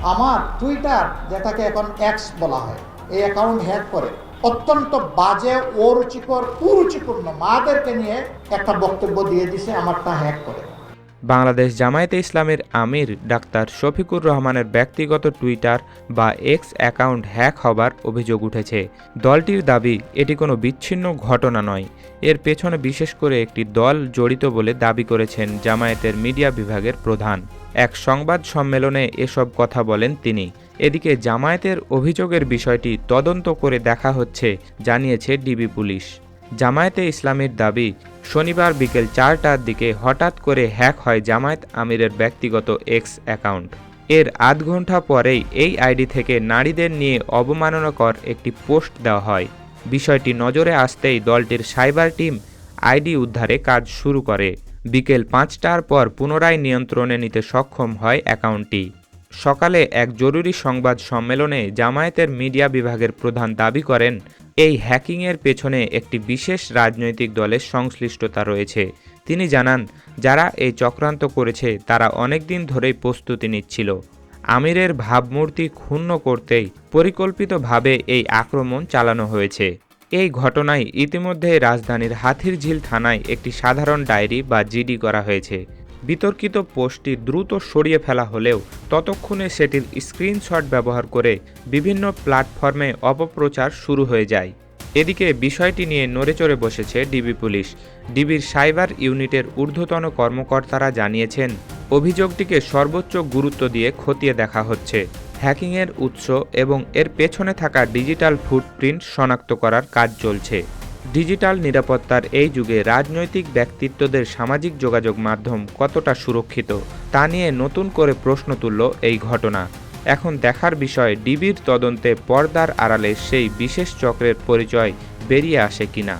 আমার টুইটার, যেটাকে এখন এক্স বলা হয়, এই অ্যাকাউন্ট হ্যাক করে অত্যন্ত বাজে, অরুচিকর, কুরুচিপূর্ণ মাদেরকে নিয়ে একটা বক্তব্য দিয়ে দিছে আমারটা হ্যাক করে। বাংলাদেশ জামায়াতে ইসলামের আমির ডাক্তার শফিকুর রহমানের ব্যক্তিগত টুইটার বা এক্স অ্যাকাউন্ট হ্যাক হবার অভিযোগ উঠেছে। দলটির দাবি এটি কোনো বিচ্ছিন্ন ঘটনা নয়, এর পেছনে বিশেষ করে একটি দল জড়িত বলে দাবি করেছেন জামায়াতের মিডিয়া বিভাগের প্রধান। এক সংবাদ সম্মেলনে এসব কথা বলেন তিনি। এদিকে জামায়াতের অভিযোগের বিষয়টি তদন্ত করে দেখা হচ্ছে জানিয়েছে ডিবি পুলিশ। জামায়াতে ইসলামীর দাবি, শনিবার বিকেল 4টার দিকে হঠাৎ করে হ্যাক হয় জামায়াত আমিরের ব্যক্তিগত এক্স অ্যাকাউন্ট। এর আধ ঘন্টা পরেই এই আইডি থেকে নারীদের নিয়ে অবমাননাকর একটি পোস্ট দেওয়া হয়। বিষয়টি নজরে আসতেই দলটির সাইবার টিম আইডি উদ্ধারে কাজ শুরু করে। বিকেল 5টার পর পুনরায় নিয়ন্ত্রণে নিতে সক্ষম হয় অ্যাকাউন্টটি। সকালে এক জরুরি সংবাদ সম্মেলনে জামায়াতের মিডিয়া বিভাগের প্রধান দাবি করেন, এই হ্যাকিংয়ের পেছনে একটি বিশেষ রাজনৈতিক দলের সংশ্লিষ্টতা রয়েছে। তিনি জানান, যারা এই চক্রান্ত করেছে তারা অনেক দিন ধরেই প্রস্তুতি নিচ্ছিল। আমিরের ভাবমূর্তি ক্ষুণ্ণ করতেই পরিকল্পিতভাবে এই আক্রমণ চালানো হয়েছে। এই ঘটনায় ইতিমধ্যে রাজধানীর হাতিরঝিল থানায় একটি সাধারণ ডায়েরি বা জিডি করা হয়েছে। বিতর্কিত পোস্টটি দ্রুত সরিয়ে ফেলা হলেও ততক্ষণে সেটির স্ক্রিনশট ব্যবহার করে বিভিন্ন প্ল্যাটফর্মে অপপ্রচার শুরু হয়ে যায়। এদিকে বিষয়টি নিয়ে নড়েচড়ে বসেছে ডিবি পুলিশ। ডিবির সাইবার ইউনিটের ঊর্ধ্বতন কর্মকর্তারা জানিয়েছেন, অভিযোগটিকে সর্বোচ্চ গুরুত্ব দিয়ে খতিয়ে দেখা হচ্ছে। হ্যাকিংয়ের উৎস এবং এর পেছনে থাকা ডিজিটাল ফুটপ্রিন্ট শনাক্ত করার কাজ চলছে। ডিজিটাল নিরাপত্তার এই যুগে রাজনৈতিক ব্যক্তিত্বদের সামাজিক যোগাযোগ মাধ্যম কতটা সুরক্ষিত তা নিয়ে নতুন করে প্রশ্ন তুলল এই ঘটনা। এখন দেখার বিষয় ডিবির তদন্তে পর্দার আড়ালে সেই বিশেষ চক্রের পরিচয় বেরিয়ে আসে কিনা।